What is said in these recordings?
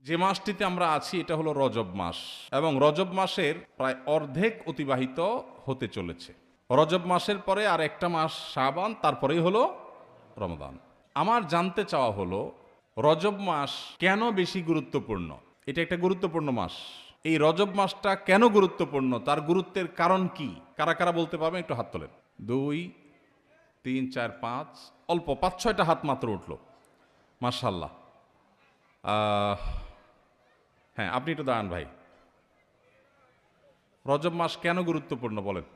যে মাসটিতে আমরা আছি এটা হলো রজব মাস এবং রজব মাসের প্রায় অর্ধেক অতিবাহিত হতে চলেছে। রজব মাসের পরে আর একটা মাস শাবান, তারপরেই হলো রমজান। আমার জানতে চাওয়া হলো রজব মাস কেন বেশি গুরুত্বপূর্ণ। এটা একটা গুরুত্বপূর্ণ মাস। এই রজব মাসটা কেন গুরুত্বপূর্ণ, তার গুরুত্বের কারণ কি? কারা কারা বলতে পারবেন? একটু হাত তোলেন। 2, 3, 4, 5, অল্প 5-6টা হাত মাত্র উঠলো। মাশাআল্লাহ। হ্যাঁ, আপনি একটু দাঁড়ান ভাই। রজব মাস কেন গুরুত্বপূর্ণ বলেন?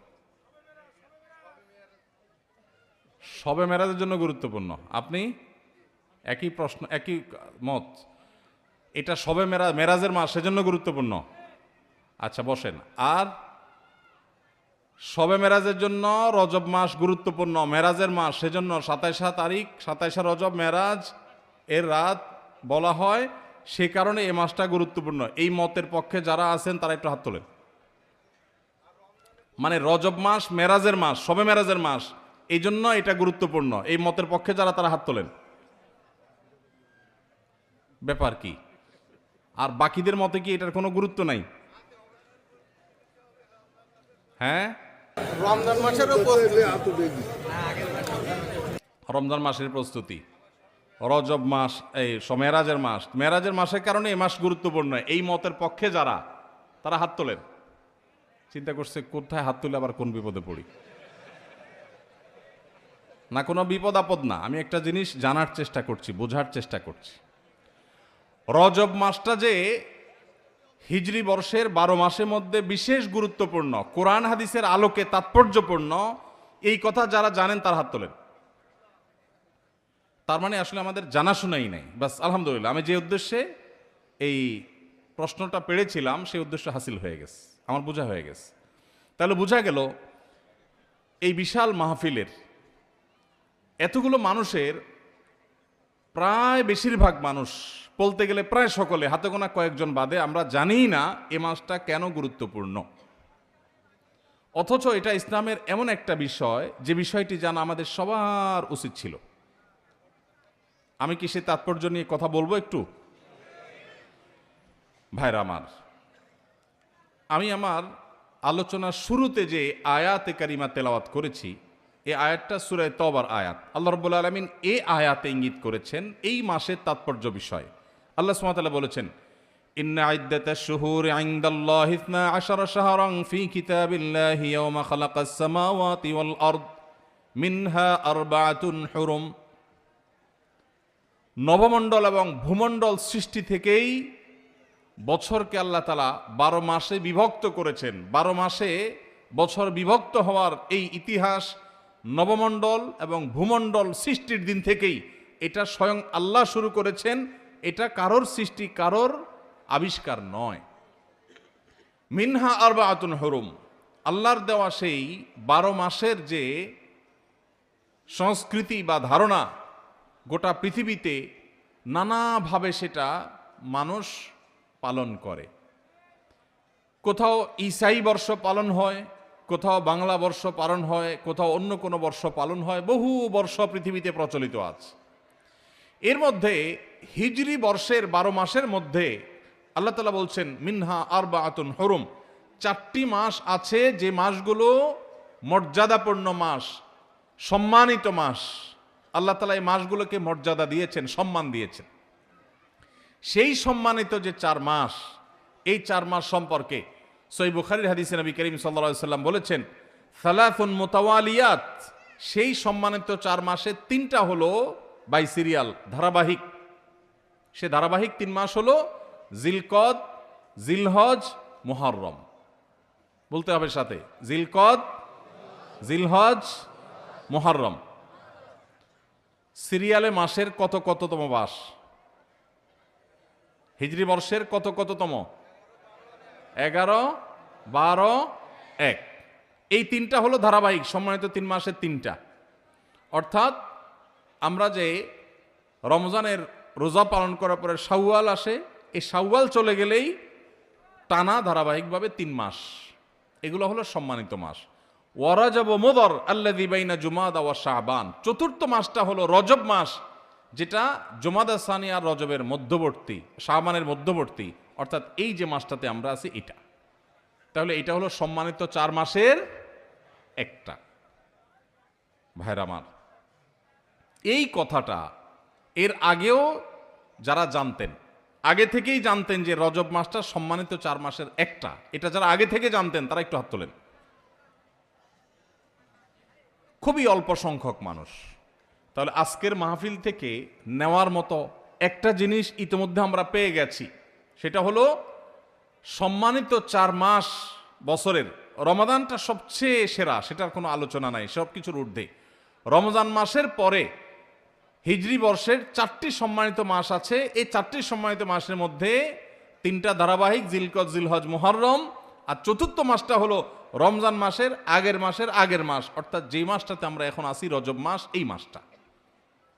শবে মেরাজের জন্য গুরুত্বপূর্ণ। আপনি? একই প্রশ্ন, একই মত। এটা শবে মেরাজের মাস, সেজন্য গুরুত্বপূর্ণ। আচ্ছা বসেন। আর শবে মেরাজের জন্য রজব মাস গুরুত্বপূর্ণ, মেরাজের মাস, সেজন্য 27 তারিখ 27 রজব মেরাজ এর রাত বলা হয়, সে কারণে এই মাসটা গুরুত্বপূর্ণ। এই মতের পক্ষে যারা আছেন তারা একটু হাত তোলেন। মানে রজব মাস মেরাজের মাস, শবে মেরাজের মাস, এই জন্য এটা গুরুত্বপূর্ণ। এই মতের পক্ষে যারা, তারা হাত তোলেন। ব্যাপার কি? আর বাকিদের মতে কি এটার কোনো গুরুত্ব নাই? হ্যাঁ, রমজান মাসের রমজান মাসের প্রস্তুতি, রজব মাস, এই মেরাজের মাস, মেরাজের মাসের কারণে এই মাস গুরুত্বপূর্ণ। এই মতের পক্ষে যারা, তারা হাত তোলেন। চিন্তা করছে কোথায় হাত তুলে আবার কোন বিপদে পড়ি। না, কোনো বিপদ আপদ না, আমি একটা জিনিস জানার চেষ্টা করছি, বোঝার চেষ্টা করছি। রজব মাসটা যে হিজরি বর্ষের 12 মাসের মধ্যে বিশেষ গুরুত্বপূর্ণ, কোরআন হাদিসের আলোকে তাৎপর্যপূর্ণ, এই কথা যারা জানেন তার হাত তোলেন। তার মানে আসলে আমাদের জানাশোনাই নাই। বাস আলহামদুলিল্লাহ, আমি যে উদ্দেশ্যে এই প্রশ্নটা পেড়েছিলাম সেই উদ্দেশ্য হাসিল হয়ে গেছে, আমার বোঝা হয়ে গেছে। তাহলে বোঝা গেল এই বিশাল মাহফিলের এতগুলো মানুষের প্রায় বেশিরভাগ মানুষ, বলতে গেলে প্রায় সকলে, হাতে গোনা কয়েকজন বাদে, আমরা জানিই না এ মাসটা কেন গুরুত্বপূর্ণ। অথচ এটা ইসলামের এমন একটা বিষয় যে বিষয়টি জানা আমাদের সবার উচিত ছিল। আমি কি সে তাৎপর্য নিয়ে কথা বলবো একটু? ভাইরা আমার, আমি আমার আলোচনার শুরুতে যে আয়াতে কারিমা তেলাওয়াত করেছি, এই আয়াতটা সূরা তওবার আয়াত। আল্লাহ রাব্বুল আলামিন এই আয়াতে ইঙ্গিত করেছেন এই মাসের তাৎপর্য বিষয়। আল্লাহ সুবহানাহু ওয়া তাআলা বলেছেন, ইন্না ইদ্দাতাশ শুহুরি ইনদাল্লাহি 12 শাহরান ফি কিতাবিল্লাহি ইয়াওমা খালাকাস সামাওয়াতি ওয়াল আরদ মিনহা আরবাআতুন হুরুম। নবমণ্ডল এবং ভূমণ্ডল সৃষ্টি থেকেই বছরকে আল্লাহ তাআলা 12 মাসে বিভক্ত করেছেন। 12 মাসে বছর বিভক্ত হওয়ার এই ইতিহাস নবমণ্ডল এবং ভূমণ্ডল সৃষ্টির দিন থেকেই, এটা স্বয়ং আল্লাহ শুরু করেছেন। এটা কারোর সৃষ্টি, কারোর আবিষ্কার নয়। মিনহা আরবাআতুন হুরুম, আল্লাহর দেওয়া সেই 12 মাসের যে সংস্কৃতি বা ধারণা, গোটা পৃথিবীতে নানাভাবে সেটা মানুষ পালন করে। কোথাও ঈসাই বর্ষ পালন হয়, কোথাও বাংলা বর্ষ পালন হয়, কোথাও অন্য কোনো বর্ষ পালন হয়, বহু বর্ষ পৃথিবীতে প্রচলিত আছে। এর মধ্যে হিজরি বর্ষের 12 মাসের মধ্যে আল্লাহ তাআলা বলছেন মিনহা আরবাআতুন হুরুম, 4টি মাস আছে যে মাসগুলো মর্যাদাপূর্ণ মাস, সম্মানিত মাস। আল্লাহ তাআলা এই মাসগুলোকে মর্যাদা দিয়েছেন, সম্মান দিয়েছেন। সেই সম্মানিত যে 4 মাস, এই 4 মাস সম্পর্কে সহিহ বুখারীর হাদিসে নবী করিম সাল্লাল্লাহু আলাইহি সাল্লাম বলেছেন, সালাসুন মুতাওয়ালিয়াত, সেই সম্মানিত 4 মাসে 3টা হলো বাই সিরিয়াল, ধারাবাহিক। সে ধারাবাহিক 3 মাস হলো জিলকদ, জিলহজ, মুহররম। বলতে হবে সাথে, জিলকদ, জিলহজ, মুহররম। সিরিয়ালে মাসের কততম মাস? হিজরি বর্ষের কততম? 11, 12, 1। এই 3টা হলো ধারাবাহিক সম্মানিত 3 মাসের 3টা। অর্থাৎ আমরা যে রমজানের রোজা পালন করার পরে শাওয়াল আসে, এই শাওয়াল চলে গেলেই টানা ধারাবাহিকভাবে 3 মাস, এগুলো হলো সম্মানিত মাস। ওয়ারাজব মুদর আল্লাযী বাইনা জুমাদা ওয়া শাবান, 4র্থ মাসটা হলো রজব মাস, যেটা জুমাদা সানি আর রজবের মধ্যবর্তী, শাবানের মধ্যবর্তী, অর্থাৎ এই যে মাসটাতে আমরা আছি এটা। তাহলে এটা হলো সম্মানিত 4 মাসের একটা। ভাইরা আমার, এই কথাটা এর আগেও যারা জানতেন, আগে থেকেই জানতেন যে রজব মাসটা সম্মানিত 4 মাসের একটা, এটা যারা আগে থেকে জানতেন তারা একটু হাত তোলেন। খুবই অল্প সংখ্যক মানুষ। তাহলে আজকের মাহফিল থেকে নেওয়ার মতো একটা জিনিস ইতিমধ্যে আমরা পেয়ে গেছি, সেটা হলো সম্মানিত 4 মাস বছরের রমাদানটা সবচেয়ে সেরা, সেটার কোনো আলোচনা নাই, সব কিছুর ঊর্ধ্বে। রমজান মাসের পরে হিজরি বর্ষের 4টি সম্মানিত মাস আছে। এই 4টি সম্মানিত মাসের মধ্যে 3টা ধারাবাহিক, জিলকদ, জিলহজ, মুহররম, আর চতুর্থ মাসটা হলো রমজান মাসের আগের মাস, অর্থাৎ যেই মাসটাতে আমরা এখন আছি রজব মাস, এই মাসটা।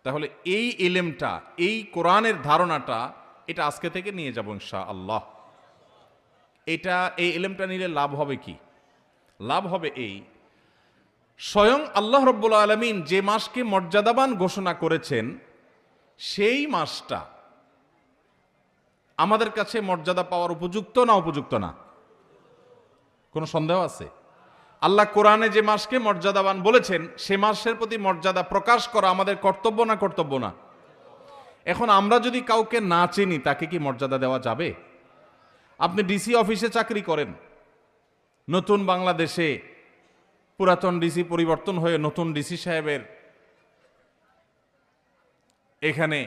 তাহলে এই ইলমটা, এই কোরআনের ধারণাটা, এটা আজকে থেকে নিয়ে যাব ইনশাআল্লাহ। এই ইলমটা নিলে লাভ হবে কি? লাভ হবে এই, স্বয়ং আল্লাহ রাব্বুল আলামিন যে মাসকে মর্যাদাবান ঘোষণা করেছেন, সেই মাসটা আমাদের কাছে মর্যাদা পাওয়ার উপযুক্ত না উপযুক্ত না? কোনো সন্দেহ আছে? আল্লাহ কোরআনে যে মাসকে মর্যাদাবান বলেছেন, সে মাসের প্রতি মর্যাদা প্রকাশ করা আমাদের কর্তব্য না কর্তব্য না? এখন আমরা যদি কাউকে না চিনি, তাকে কি মর্যাদা দেওয়া যাবে? আপনি ডিসি অফিসে চাকরি করেন, নতুন বাংলাদেশে পুরাতন ডিসি পরিবর্তন হয়ে নতুন ডিসি সাহেবের এখানে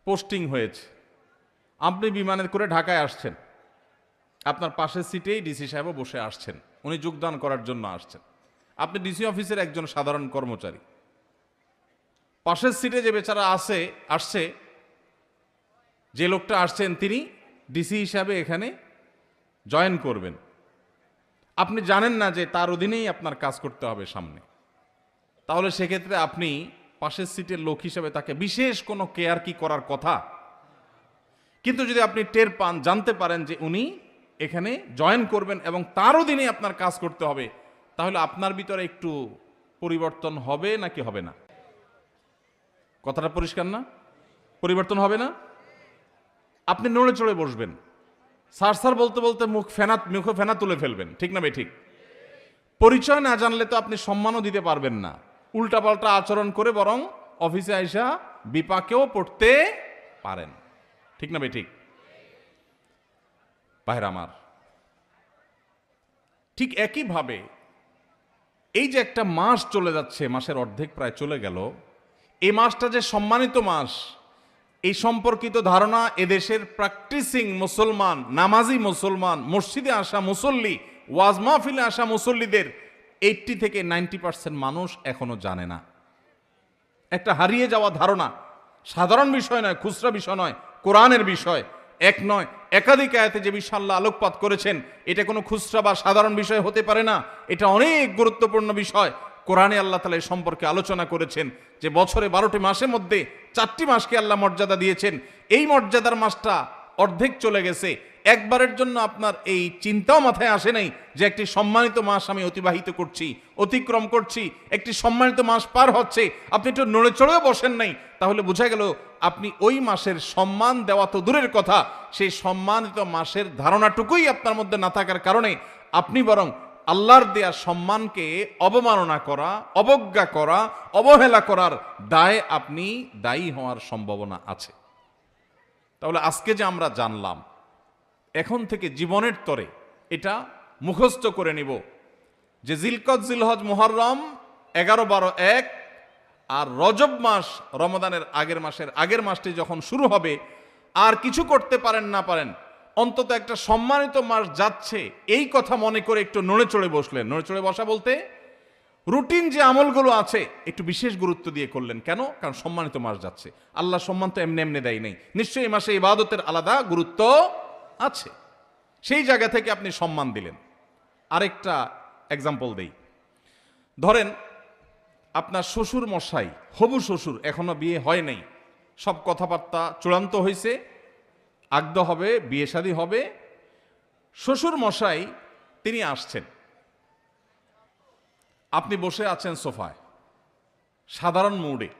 পোস্টিং হয়েছে। আপনি বিমানে করে ঢাকায় আসছেন, আপনার পাশের সিটেই ডিসি সাহেবও বসে আসছেন, উনি যোগদান করার জন্য আসছেন। আপনি ডিসি অফিসের একজন সাধারণ কর্মচারী, পাশের সিটে যে বেচারা আসছে, যে লোকটা আসছেন তিনি ডিসি হিসাবে এখানে জয়েন করবেন। আপনি জানেন না যে তার অধীনেই আপনার কাজ করতে হবে সামনে। তাহলে সেক্ষেত্রে আপনি পাশের সিটের লোক হিসেবে তাকে বিশেষ কোনো কেয়ার কি করার কথা? কিন্তু যদি আপনি টের পান, জানতে পারেন যে উনি এখানে জয়েন করবেন এবং তার অধীনে আপনার কাজ করতে হবে, তাহলে আপনার ভিতরে একটু পরিবর্তন হবে নাকি হবে না? কথাটা পরিষ্কার না? পরিবর্তন হবে না? আপনি নড়ে চড়ে বসবেন, স্যার বলতে বলতে মুখে ফেনা তুলে ফেলবেন, ঠিক না বে ঠিক? পরিচয় না জানলে তো আপনি সম্মানও দিতে পারবেন না, উল্টাপাল্টা আচরণ করে বরং অফিসে আইসা বিপাকেও পড়তে পারেন, ঠিক না বে ঠিক? ভাইরা আমার, ঠিক একইভাবে এই যে একটা মাস চলে যাচ্ছে, মাসের অর্ধেক প্রায় চলে গেল, এই মাসটা যে সম্মানিত মাস, এই সম্পর্কিত ধারণা এদেশের প্র্যাকটিসিং মুসলমান, নামাজি মুসলমান, মসজিদে আসা মুসল্লি, ওয়াজ মাহফিলে আসা মুসল্লিদের 80 থেকে 90% মানুষ এখনো জানে না। একটা হারিয়ে যাওয়া ধারণা, সাধারণ বিষয় নয়, খুচরা বিষয় নয়, কোরআনের বিষয়। এক নয়, একাধিক আয়াতে যে বিষয় আল্লাহ আলোকপাত করেছেন, এটা কোনো খুচরা বা সাধারণ বিষয় হতে পারে না, এটা অনেক গুরুত্বপূর্ণ বিষয়। কোরআনে আল্লাহ তাআলা এই সম্পর্কে আলোচনা করেছেন যে বছরে 12টি মাসের মধ্যে 4টি মাসকে আল্লাহ মর্যাদা দিয়েছেন। এই মর্যাদার মাসটা অর্ধেক চলে গেছে, একবারের জন্য আপনার এই চিন্তাও মাথায় আসে নাই যে একটি সম্মানিত মাস আমি অতিবাহিত করছি, অতিক্রম করছি, একটি সম্মানিত মাস পার হচ্ছে, আপনি একটু নড়ে চড়েও বসেন নাই, তাহলে বোঝা গেল আপনি ওই মাসের সম্মান দেওয়া তো দূরের কথা, সেই সম্মানিত মাসের ধারণাটুকুই আপনার মধ্যে না থাকার কারণে আপনি বরং আল্লাহর দেয়া সম্মানকে অবমাননা করা, অবজ্ঞা করা, অবহেলা করার দায়ে আপনি দায়ী হওয়ার সম্ভাবনা আছে। তাহলে আজকে যে আমরা জানলাম, এখন থেকে জীবনের তরে এটা মুখস্থ করে নিব যে জিলকদ, জিলহজ, মুহররম 11, 12, 1 আর রজব মাস, রমাদানের আগের মাসটি যখন শুরু হবে, আর কিছু করতে পারেন না পারেন, অন্তত একটা সম্মানিত মাস যাচ্ছে এই কথা মনে করে একটু নড়ে চড়ে বসলেন। নড়ে চড়ে বসা বলতে রুটিন যে আমলগুলো আছে একটু বিশেষ গুরুত্ব দিয়ে করলেন। কেন? কারণ সম্মানিত মাস যাচ্ছে, আল্লাহ সম্মান তো এমনি এমনি দেয় নেই, নিশ্চয়ই এই মাসে ইবাদতের আলাদা গুরুত্ব আছে, সেই জায়গা থেকে আপনি সম্মান দিলেন। আরেকটা এক্সাম্পল দেই, ধরেন আপনার শ্বশুর মশাই, হবু শ্বশুর, এখনো বিয়ে হয় নাই, সব কথাবার্তা চূড়ান্ত হয়েছে, আগদ হবে, বিয়ে শাদী হবে, শ্বশুর মশাই তিনি আসছেন, আপনি বসে আছেন সোফায় সাধারণ মুডে,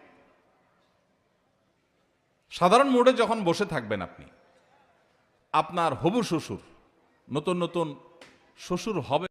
সাধারণ মোডে যখন বসে থাকবেন আপনি, আপনার হবু শ্বশুর, নতুন নতুন শ্বশুর হবে